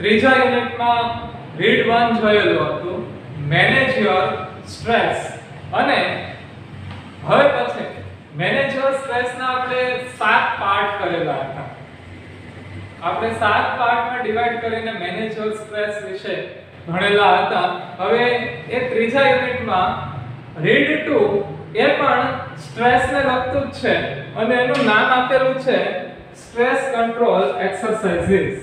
ત્રીજા યુનિટમાં રીડ 1 જોયેલું હતું મેનેજ યોર સ્ટ્રેસ અને હવે પછી મેનેજ યોર સ્ટ્રેસ ના આપણે 7 પાર્ટ કરેલા હતા. આપણે 7 પાર્ટમાં ડિવાઇડ કરીને મેનેજ યોર સ્ટ્રેસ વિશે ભણેલા હતા. હવે એ ત્રીજા યુનિટમાં રીડ 2 એ પણ સ્ટ્રેસ ને લગતું જ છે અને એનું નામ આપેલું છે stress control exercises.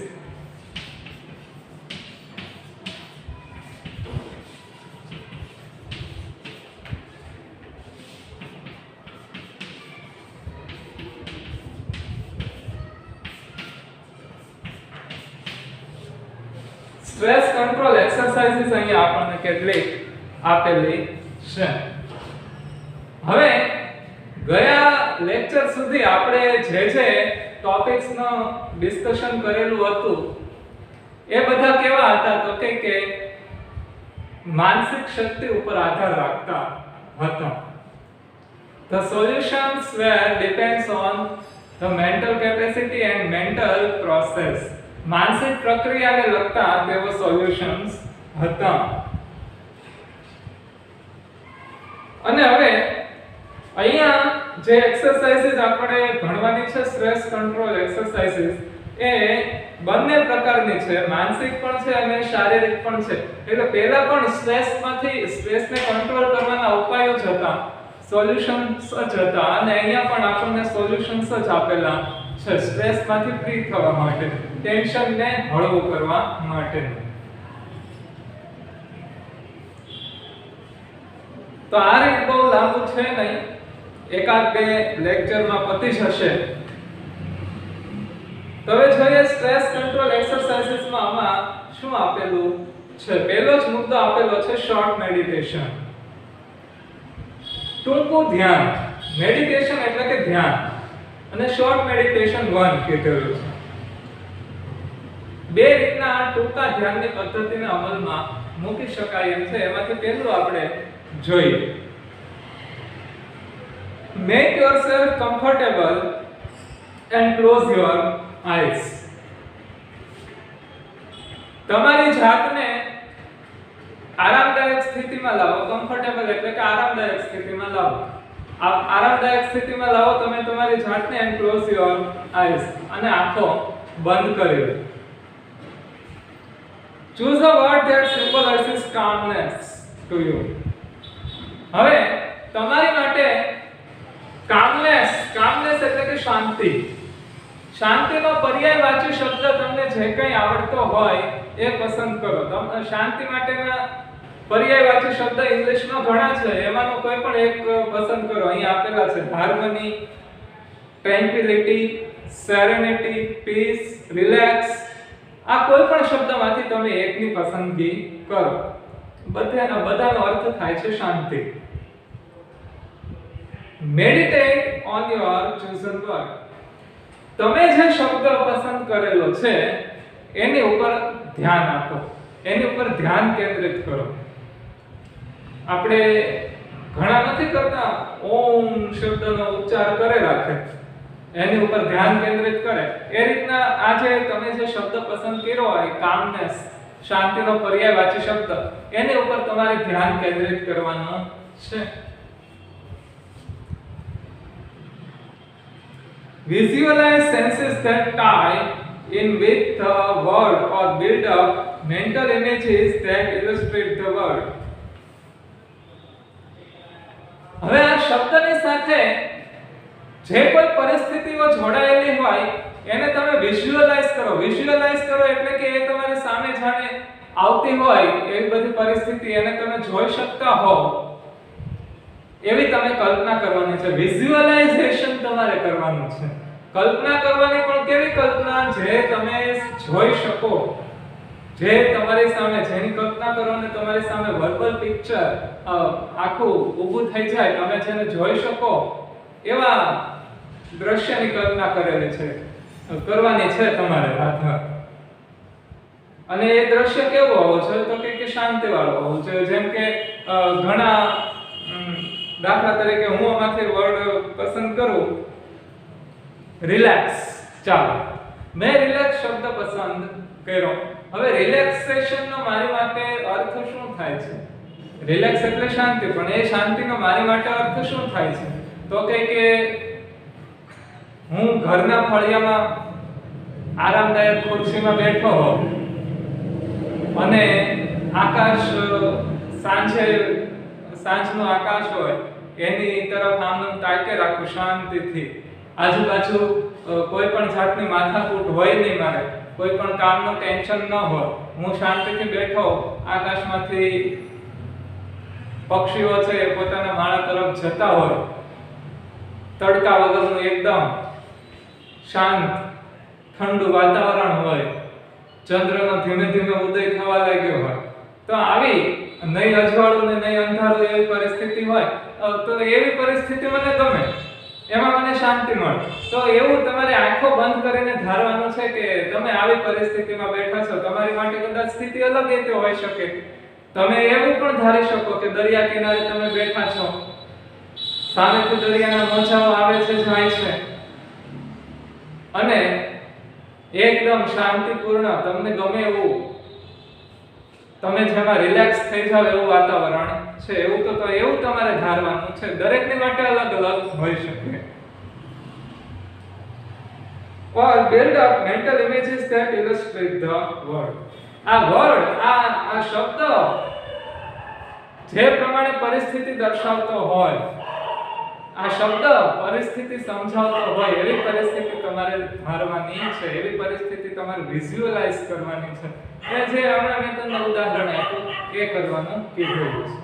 Stress control exercises અહીંયા આપણને કેટલીક આપેલી છે. હવે ગયા લેક્ચર સુધી આપણે જે ટોપિક્સ નો ડિસ્કશન કરેલું હતું એ બધા કેવા હતા તો કે માનસિક શક્તિ ઉપર આધાર રાખતા હતા. The solutions were depends on the mental capacity and mental process. માનસિક પ્રક્રિયાને લગતા તેઓ સોલ્યુશન્સ હતા. અને હવે અહીંયા જે એક્સરસાઇઝીસ આપણે ભણવાની છે સ્ટ્રેસ કંટ્રોલ એક્સરસાઇઝીસ એ બંને પ્રકારની છે, માનસિક પણ છે અને શારીરિક પણ છે. એટલે પહેલા પણ સ્ટ્રેસને કંટ્રોલ કરવાના ઉપાયો જ હતા, સોલ્યુશન્સ જ હતા અને અહીંયા પણ આપણને સોલ્યુશન્સ જ આપેલા છે સ્ટ્રેસમાંથી ફ્રી થવા માટે, ટેન્શનને હળવું કરવા માટે. તો આ રીત બહુ લાંબુ છે નહીં, એકાદ બે લેક્ચરમાં પતી જશે. તો હવે જોઈએ સ્ટ્રેસ કંટ્રોલ એક્સરસાઇઝીસમાં આમાં શું આપેલું છે. પહેલો જ મુદ્દો આપેલો છે શોર્ટ મેડિટેશન, ટૂંકું ધ્યાન. મેડિટેશન એટલે કે ધ્યાન અને શોર્ટ મેડિટેશન 1 કીધેલું છે. બે રીતના ટૂંકા ધ્યાનની પદ્ધતિને અમલમાં મૂકી શકાય એમ છે. એમાંથી પહેલું આપણે જોઈએ. Make yourself comfortable and close your eyes. તમારી જાતને આરામદાયક સ્થિતિમાં લાવો. કમ્ફર્ટેબલ એટલે કે આરામદાયક સ્થિતિમાં લાવો. આરામદાયક સ્થિતિમાં લાવો તમે તમારી જાતને and close your eyes અને આંખો બંધ કરી લો. Choose a word that symbolizes calmness to you. હવે તમારી માટે કામનેસ એટલે કે શાંતિ, શાંતિનો પર્યાયવાચી શબ્દ તમને જે કંઈ આવડતો હોય એ પસંદ કરો. તમે શાંતિ માટેના પર્યાયવાચી શબ્દ ઇંગ્લિશમાં ઘણા છે, એમાંનો કોઈ પણ એક પસંદ કરો. અહીં આપેલા છે હાર્મની, ટ્રેન્ક્વિલિટી, સેરેનિટી, પીસ, રિલેક્સ. આ કોઈ પણ શબ્દમાંથી તમે એકની પસંદગી કરો. બધાનો અર્થ થાય છે શાંતિ. Meditate on your chosen word. તમે જે શબ્દ પસંદ કરેલો છે એની ઉપર ધ્યાન આપો, એની ઉપર ધ્યાન કેન્દ્રિત કરો. આપણે ઘણા નથી કરતા ઓમ શબ્દનો ઉચ્ચાર કરે રાખે, એની ઉપર ધ્યાન કેન્દ્રિત કરે. એ રીતના આજે તમે જે શબ્દ પસંદ કર્યો હોય કામનેસ, શાંતિનો પર્યાયવાચી શબ્દ, એની ઉપર તમારે ધ્યાન કેન્દ્રિત કરવાનું છે. Visualize senses that tie in with the word or build up mental images that illustrate the word. હવે આ શબ્દની સાથે જે કોઈ પરિસ્થિતિઓ જોડાયેલી હોય એને તમે વિઝ્યુઅલાઇઝ કરો. વિઝ્યુઅલાઇઝ કરો એટલે કે એ તમારી સામે જાણે આવતી હોય એવી બધી પરિસ્થિતિ એને તમે જોઈ શકતા હો એવી તમે કલ્પના કરવાની છે. વિઝ્યુઅલાઇઝેશન તમારે કરવાનું છે. કલ્પના કરવાની પણ કેવી કલ્પના? જે તમે જોઈ શકો, જે તમારી સામે, જેની કલ્પના કરો ને તમારી સામે વર્બલ પિક્ચર આખું ઊભું થઈ જાય, તમે જેને જોઈ શકો એવા દ્રશ્યની કલ્પના કરવાની છે તમારે હાથમાં. અને એ દ્રશ્ય કેવો હોવો જોઈએ તો કે શાંતિવાળો હોવો જોઈએ. જેમ કે ઘણા દાખલા તરીકે હું આમાંથી વર્ડ પસંદ કરું રિલેક્સ. ચાલો, મેં રિલેક્સ શબ્દ પસંદ કર્યો. હવે રિલેક્સેશન નો મારી માટે અર્થ શું થાય છે? રિલેક્સ એટલે શાંતિ, પણ એ શાંતિનો મારી માટે અર્થ શું થાય છે? તો કે હું ઘરના ફળિયામાં આરામદાયક ખુરશીમાં બેઠો હોઉં અને આકાશ સાંજનો આકાશ હોય એની તરફ આમ તાકે રાખું શાંતિથી. આજુબાજુ કોઈ પણ જાતની માથાકૂટ હોય નહીં, મારે કોઈ પણ કામનું ટેન્શન ન હોય, હું શાંતિથી બેઠો, આકાશમાંથી પક્ષીઓ છે એ પોતાના માળા તરફ જતા હોય, તડકા વગરનું એકદમ શાંત ઠંડુ વાતાવરણ હોય, ચંદ્રનો ધીમે ધીમે ઉદય થવા લાગ્યો હોય, તો આવી નહીં અજવાળું ને નહીં અંધારું એવી પરિસ્થિતિ હોય તો એવી પરિસ્થિતિ મને ગમે, એમાં મને શાંતિ મળે. તો એવું તમારે આંખો બંધ કરીને ધારવાનું છે કે તમે આવી પરિસ્થિતિમાં બેઠા છો. તમારી માટે કદાચ સ્થિતિ અલગ રીતે હોઈ શકે. તમે એવું પણ ધારી શકો કે દરિયા કિનારે તમે બેઠા છો, સામેથી દરિયાના મોજાઓ આવે છે, જાય છે, અને એકદમ શાંતિપૂર્ણ તમને ગમે એવું, તમે જેમાં રિલેક્સ થઈ જાવ એવું વાતાવરણ છે. એવું તમારે ધારવાનું છે. દરેકની માટે અલગ અલગ હોઈ શકે. Or build up mental images that illustrate the word. આ વર્ડ, આ શબ્દ જે પ્રમાણે પરિસ્થિતિ દર્શાવતો હોય, આ શબ્દ પરિસ્થિતિ સમજાવતો હોય એવી પરિસ્થિતિ તમારે ધારવાની છે, એવી પરિસ્થિતિ તમારે વિઝ્યુઅલાઇઝ કરવાની છે. જે હમણાં મેં તમને ઉદાહરણ આપ્યું એ કરવાનું કીધું છે.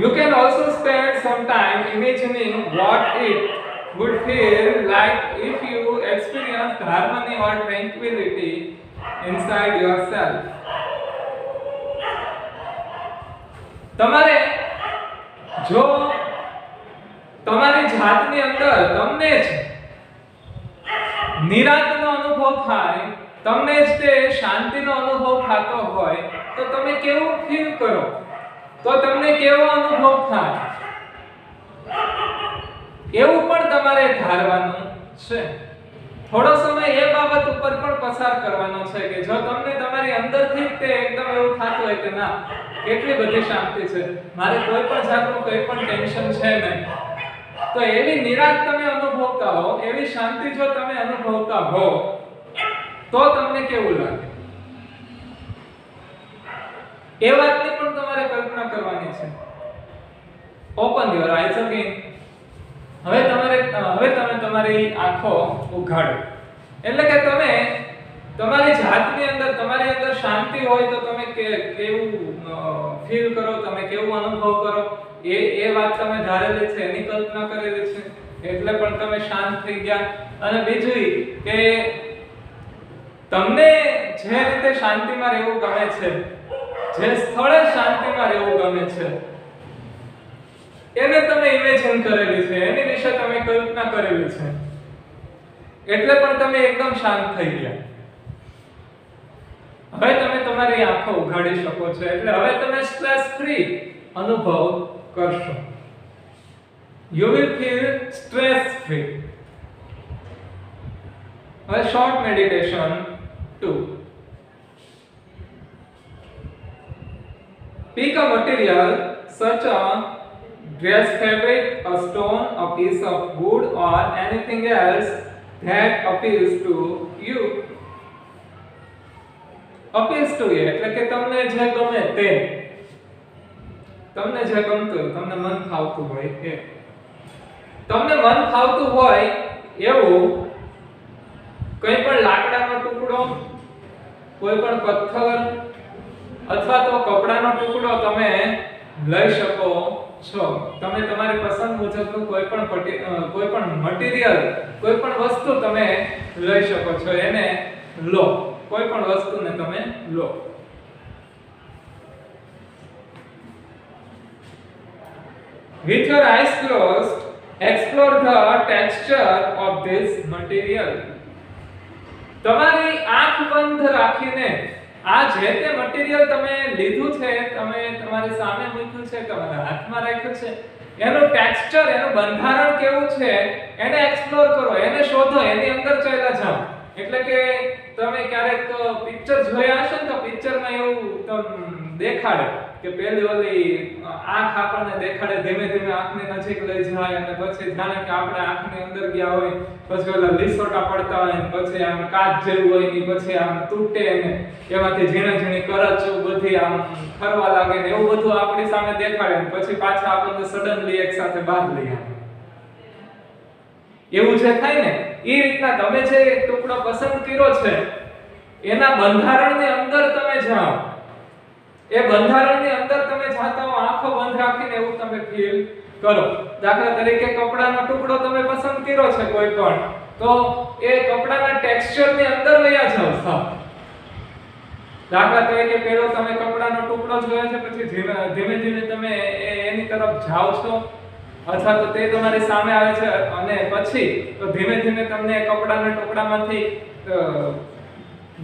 You can also spend some time imagining what it would feel like if you experienced harmony or tranquility inside yourself. તમારે જો તમારી જાતની અંદર તમને જ નિરાંતનો અનુભવ થાય, તમને જ તે શાંતિનો અનુભવ થતો હોય તો તમે કેવું ફીલ કરો, તો તમને કેવો અનુભવ થાય, એવું પણ તમારે ધારવાનું છે. થોડો સમય એ બાબત ઉપર પણ પસાર કરવાનો છે કે જો તમને તમારી અંદરથી તે એકદમ એવું થતું હોય કે ના, કેટલી બધી શાંતિ છે, મારે કોઈ પણ જાતનું કોઈ પણ ટેન્શન છે નહીં, તો એવી નિરાંત તમે અનુભવતા હો, એવી શાંતિ જો તમે અનુભવતા હો તો તમને કેવું લાગે એ વાતની પણ તમારે કલ્પના કરવાની છે. Open your eyes again. હવે તમે તમારી આંખો ઉઘાડો, એટલે કે તમે તમારી જાતની અંદર, તમારી અંદર શાંતિ હોય તો તમે કેવું ફીલ કરો, તમે કેવું અનુભવ કરો એ વાત તમે ધારેલી છે, એની કલ્પના કરેલી છે, એટલે પણ તમે શાંત થઈ ગયા. અને બીજું કે તમને જે રીતે શાંતિમાં રહેવું ગમે છે, જે સ્થળે શાંતિમાં રહેવું ગમે છે, એને તમે ઇમેજિન કરેલી છે, એની વિશે તમે કલ્પના કરેલી છે, એટલે પણ તમે એકદમ શાંત થઈ ગયા. હવે તમે તમારી આંખો ઉઘાડી શકો છો, એટલે હવે તમે સ્ટ્રેસ ફ્રી અનુભવ કરશો. You will feel stress free. A short meditation 2. Pick a material such a dress fabric, a stone, a piece of wood or anything else that appeals to you. Appeals to you એટલે કે તમને જે ગમે તે, તમને જે ગમતું, તમને મન ફાવતું હોય એ, તમને મન ફાવતું હોય એવું કોઈ પણ લાકડાનો ટુકડો, કોઈ પણ પથ્થર અથવા તો કપડાનો ટુકડો તમે લઈ શકો છો. તમે તમારી પસંદ મુજબનું કોઈ પણ મટીરીયલ, કોઈ પણ વસ્તુ તમે લઈ શકો છો, એને લો, કોઈ પણ વસ્તુને તમે લો. With your eyes closed, explore the texture of this material. તમારી આંખ બંધ રાખીને આ જે તે મટીરીયલ તમે લીધું છે, તમે તમારી સામે મૂક્યું છે, તમારા હાથમાં રાખ્યું છે, એનું ટેક્સચર, એનું બંધારણ કેવું છે એને એક્સપ્લોર કરો, એને શોધો, એની અંદર ચાલ્યા જાઓ. એટલે કે તમે ક્યારેક પિક્ચર જોયા હશે ને તો પિક્ચરમાં એવું દેખાડે કે પેલી ઓલી આંખ આપણને દેખાડે, ધીમે ધીમે આંખને નજીક લઈ જાય અને પછી જાણે કે આપણે આંખની અંદર ગયા હોય, પછી ઓલા લીસોટા પડતા હોય ને પછી આમ કાચ જેવું હોય ને પછી આમ તૂટે ને એમાંથી ઝીણી ઝીણી કરચો બધી આમ ફરવા લાગે ને એવું બધું આપણી સામે દેખાડે ને પછી પાછા આપણને સડનલી એક સાથે બહાર લઈ આવે. એવું જે થાય ને એ રીતના તમે જે ટુકડો પસંદ કર્યો છે એના બંધારણની અંદર તમે જાઓ, એ બંધારણની અંદર તમે જાતા હો આંખો બંધ રાખીને એવું તમે ફીલ કરો. દાખલા તરીકે કપડાનો ટુકડો તમે પસંદ કર્યો છે કોઈ પણ, તો એ કપડાના ટેક્સચરની અંદર વયા જાઓ સાવ. દાખલા તરીકે પેલો તમે કપડાનો ટુકડો જોયો છે, પછી ધીમે ધીમે તમે એની તરફ જાઓ છો અથવા તો તે તમારી સામે આવે છે અને પછી તો ધીમે ધીમે તમને કપડાના ટુકડામાંથી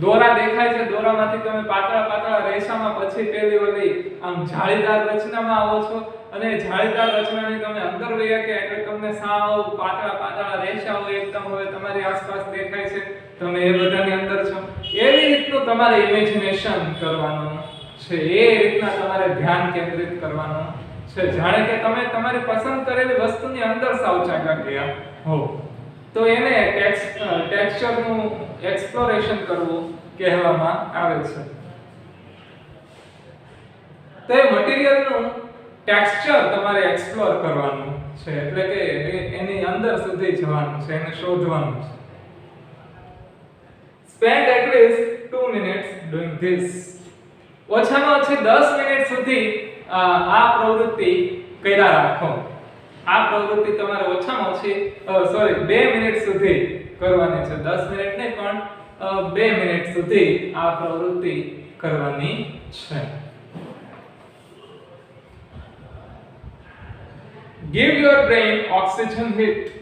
દોરા દેખાય છે, દોરામાંથી તમે પાતળા પાતળા રેસામાં પછી પેલી ઓલી આમ જાળીદાર રચનામાં આવો છો અને જાળીદાર રચનાની તમે અંદર વયા કે એટલે તમને સાવ પાતળા પાતળા રેસાઓ એકદમ હવે તમારી આસપાસ દેખાય છે, તમે એ બધાની અંદર છો. એવી રીતનું તમારે ઇમેજિનેશન કરવાનું છે, એ રીતના તમારે ધ્યાન કેન્દ્રિત કરવાનું છે, જાણે કે તમે તમારી પસંદ કરેલી વસ્તુની અંદર સાવ ચાલ્યા ગયા હો. તો એને ટેક્સચરનું એક્સપ્લોરેશન કરવું કહેવામાં આવે છે. તો એ મટીરીયલનું ટેક્સચર તમારે એક્સપ્લોર કરવાનું છે, એટલે કે એની અંદર સુધી જવાનું છે, એને શોધવાનું છે. Spend at least 2 minutes doing this. ઓછામાં ઓછી 10 મિનિટ સુધી આ પ્રવૃત્તિ કર્યા રાખો. આ પ્રવૃત્તિ તમારે ઓછામાં ઓછી 2 મિનિટ સુધી કરવાની છે. 10 મિનિટ નહીં પણ 2 મિનિટ સુધી આ પ્રવૃત્તિ કરવાની છે. Give your brain oxygen hit.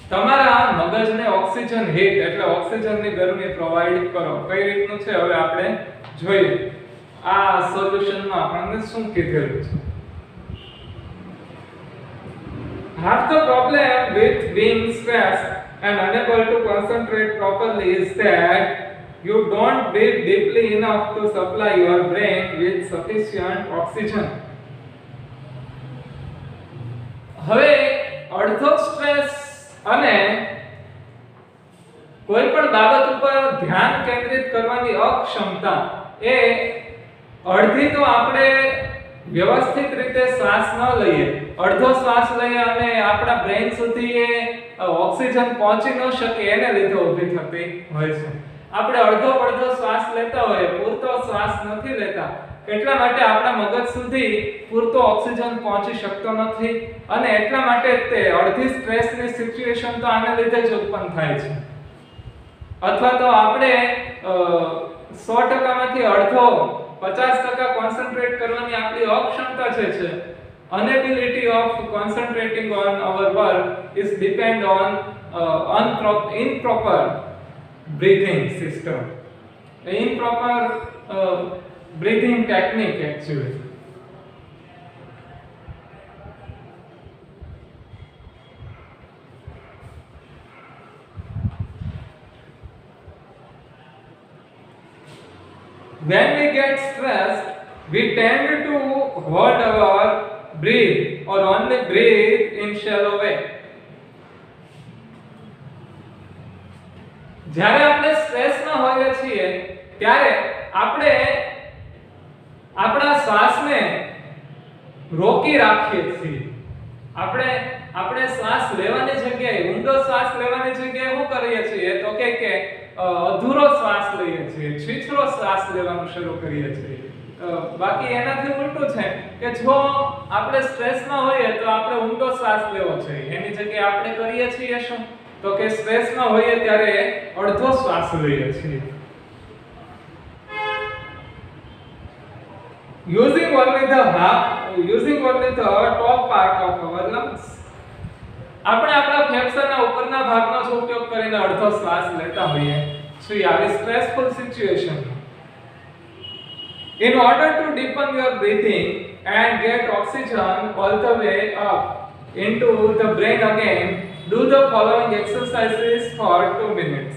તમારા મગજને ઓક્સિજન હિટ એટલે ઓક્સિજનની ગરમી પ્રોવાઈડ કરો. કઈ રીતનું છે હવે આપણે જોઈએ. આ સોલ્યુશનમાં આપણને શું કીધેલું છે? Half the problem with being stressed and unable to concentrate properly is that you don't breathe deeply enough to supply your brain with sufficient oxygen. હવે અડધો સ્ટ્રેસ અને કોઈ પણ બાબત ઉપર ધ્યાન કેન્દ્રિત કરવાની અક્ષમતા એ અડધી તો આપણે વ્યવસ્થિત રીતે શ્વાસ ન લઈએ, અડધો શ્વાસ લઈએ અને આપણા બ્રેઇન સુધી એ ઓક્સિજન પહોંચી ન શકે એને લીધે ઊભી થતી હોય છે. આપણે અડધો પડધો શ્વાસ લેતા હોય, પૂરતો શ્વાસ નથી લેતા, એટલા માટે આપણા મગજ સુધી પૂરતો ઓક્સિજન પહોંચી શકતો નથી અને એટલા માટે તે અડધી સ્ટ્રેસની સિચ્યુએશન તો આને લીધે જ ઉત્પન્ન થાય છે. અથવા તો આપણે 100% માંથી અડધો 50% કોન્સન્ટ્રેટ કરવાની આપણી અક્ષમતા છે unability of concentrating on our work is depend on improper breathing system, improper breathing technique actually. When we get stressed, we tend to hold our breath or only breathe in shallow way. જ્યારે આપણે સ્ટ્રેસમાં હોઈએ છીએ ત્યારે આપણે આપણા શ્વાસને રોકી રાખીએ છીએ. આપણે શ્વાસ લેવાની જગ્યાએ ઊંડો શ્વાસ લેવાની જગ્યાએ શું કરીએ છીએ તો કે અધૂરો શ્વાસ લઈએ છીએ, છીછરો શ્વાસ લેવાનું શરૂ કરીએ છીએ. બાકી એનાથી ઉલટું છે કે જો આપણે સ્ટ્રેસમાં હોઈએ તો આપણે ઊંડો શ્વાસ લેવો છે, એની જગ્યાએ આપણે કરીએ છીએ શું તો કે સ્ટ્રેસમાં હોઈએ ત્યારે અડધો શ્વાસ લઈએ છીએ. using only the top part of our lungs. આપણે આપણા ફેફસાના ઉપરના ભાગનો જ ઉપયોગ કરીને અડધો શ્વાસ લેતા હોઈએ છીએ આવી stressful situation. In order to deepen your breathing and get oxygen all the way up into the brain again, Do the following exercises for 2 minutes.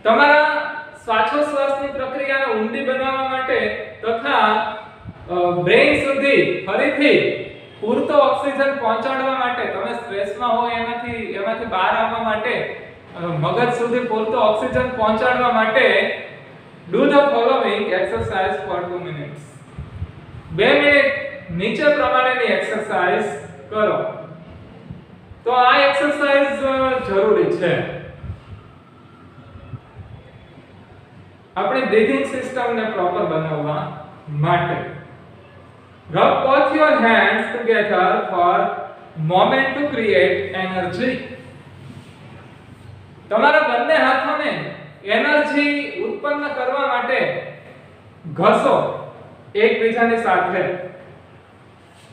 તમારા શ્વાસોશ્વાસની પ્રક્રિયાને ઊંડી બનાવવા માટે તથા બ્રેઇન સુધી ફરીથી પૂરતો ઓક્સિજન પહોંચાડવા માટે, તમે સ્ટ્રેસમાં હો એમાંથી બહાર આવવા માટે, મગજ સુધી પૂરતો ઓક્સિજન પહોંચાડવા માટે do the following exercise for 2 minutes. 2 minute નીચે પ્રમાણેની એક્સરસાઇઝ કરો. તો આ એક્સરસાઇઝ જરૂરી છે આપણી બ્રીથિંગ સિસ્ટમને પ્રોપર બનાવવા માટે. Rub both your hands together for moment to create energy. તમારા બંને હાથોને એનર્જી ઉત્પન્ન કરવા માટે ઘસો એકબીજાની સાથે.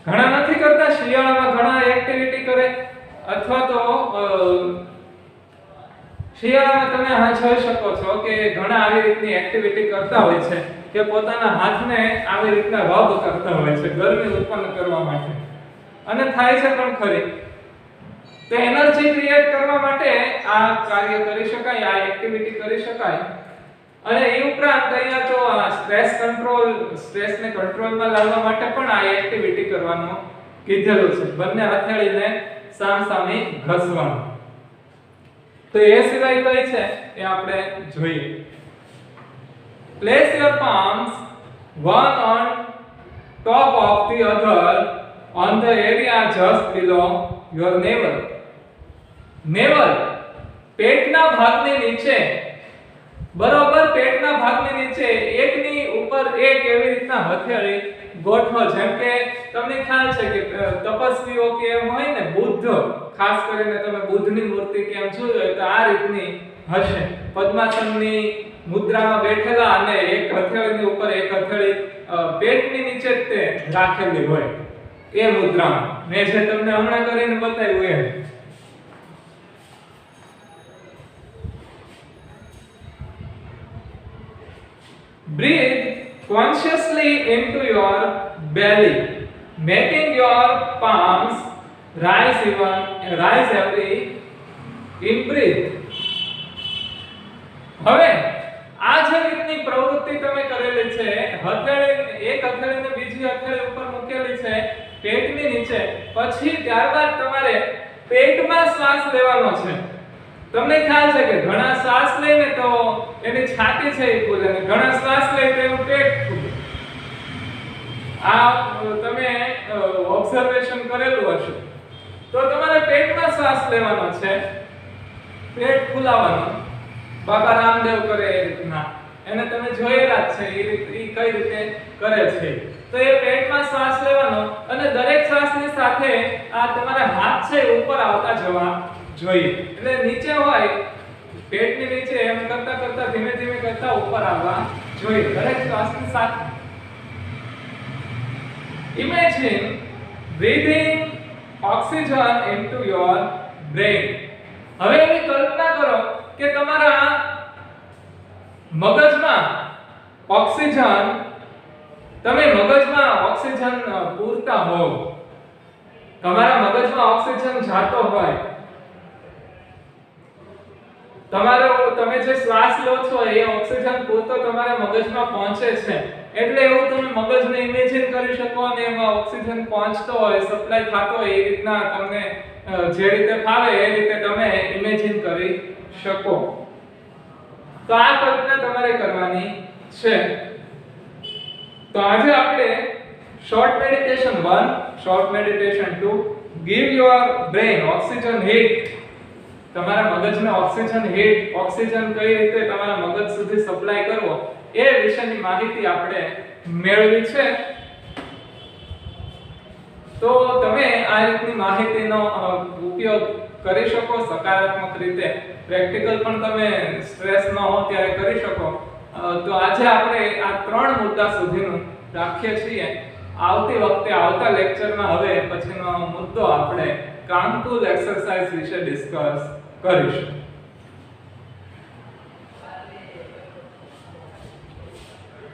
ઘણા નથી કરતા, શિયાળામાં ઘણા એક્ટિવિટી કરે, અથવા તો શિયાળામાં તમે જોઈ શકો છો કે ઘણા આવી રીતની એક્ટિવિટી કરતા હોય છે કે પોતાના હાથને આવી રીતના રબ કરતા હોય છે ગરમી ઉત્પન્ન કરવા માટે, અને થાય છે પણ ખરી. તો એનર્જી ક્રિએટ કરવા માટે આ કાર્ય કરી શકાય, આ એક્ટિવિટી કરી શકાય. અને એ ઉપરાંત અહીંયા તો સ્ટ્રેસને કંટ્રોલમાં લાવવા માટે પણ આ એક્ટિવિટી કરવાનું કીધેલું છે. બંને હથેળીને સામસામે ઘસવાનું. તો એ સિવાય કઈ છે એ આપણે જોઈએ. Place your palms one on top of the other on the area just below your navel. Navel પેટના ભાગની નીચે, બરોબર પેટના ભાગની નીચે એકની ઉપર એક એવી રીતના હથેળી ગોઠવો. જેમ કે તમને ખ્યાલ છે કે તપસ્વીઓ કે એમ હોય ને, બુદ્ધ, ખાસ કરીને તમે બુદ્ધની મૂર્તિ કેમ જોઈ હોય તો આ રીતની હશે, પદ્માસનની મુદ્રામાં બેઠેલા, અને એક હથેળીની ઉપર એક હથેળી પેટની નીચે જ તે રાખેલી હોય એ મુદ્રામાં. મેં જે તમને હમણાં કરીને બતાવ્યું એમ. Breathe consciously into your belly, making your palms rise every in breath. હવે આ જે રીતની પ્રવૃત્તિ તમે કરેલી છે, એક હથેળીને બીજી હથેળી ઉપર મૂકેલી છે પેટની નીચે, પછી ત્યારબાદ તમારે પેટમાં શ્વાસ લેવાનો છે. તમને ખ્યાલ છે કે ઘણા શ્વાસ લઈને તો એની છાતી છે એ ફૂલે, અને ઘણા શ્વાસ લે તો એનું પેટ ફૂલે. આ તમે ઓબ્ઝર્વેશન કરેલું હશે. તો તમારે પેટમાં શ્વાસ લેવાનો છે, પેટ ફૂલાવવાનું. બાબા રામદેવ કરે એ રીતના, એને તમે જોયેલા જ છે એ કઈ રીતે કરે છે. તો એ પેટમાં શ્વાસ લેવાનો, અને દરેક શ્વાસની સાથે આ તમારા હાથ છે ઉપર આવતા જવા જોઈએ. એટલે નીચે હોય પેટની નીચે એમ કરતા કરતા ધીમે ધીમે કરતા ઉપર આવવા જોઈએ દરેક શ્વાસની સાથે. Imagine breathing oxygen into your brain. હવે એવી કલ્પના કરો કે તમારા મગજમાં ઓક્સિજન, તમે મગજમાં ઓક્સિજન પૂરતા હોવ, તમારા મગજમાં ઓક્સિજન જાતો હોય, તમે જે શ્વાસ લો છો એ ઓક્સિજન પૂરતો તમારા મગજમાં પહોંચે છે. એટલે એવું તમે મગજને ઇમેજિન કરી શકો, અને એમાં ઓક્સિજન પહોંચતો હોય, સપ્લાય થતો હોય, એ રીતના તમને જે રીતે ફાવે એ રીતે તમે ઇમેજિન કરી શકો. તો આ કલ્પના તમારે કરવાની છે. તો આજે આપણે short meditation 1, short meditation 2, give your brain oxygen hit, તમારા મગજને ઓક્સિજન હિટ, ઓક્સિજન કઈ રીતે તમારા મગજ સુધી સપ્લાય કરવો એ વિશેની માહિતી આપણે મેળવી છે. તો તમે આ રીતની માહિતીનો ઉપયોગ કરી શકો સકારાત્મક રીતે. પ્રેક્ટિકલ પણ તમે સ્ટ્રેસમાં હો ત્યારે કરી શકો. તો આજે આપણે આ 3 મુદ્દા સુધીનું રાખીએ છીએ. આવતી વખતે આવતા લેક્ચરમાં હવે પછીનો મુદ્દો આપણે કાનકુલ એક્સરસાઇઝ વિશે ડિસ્કસ કરીશું.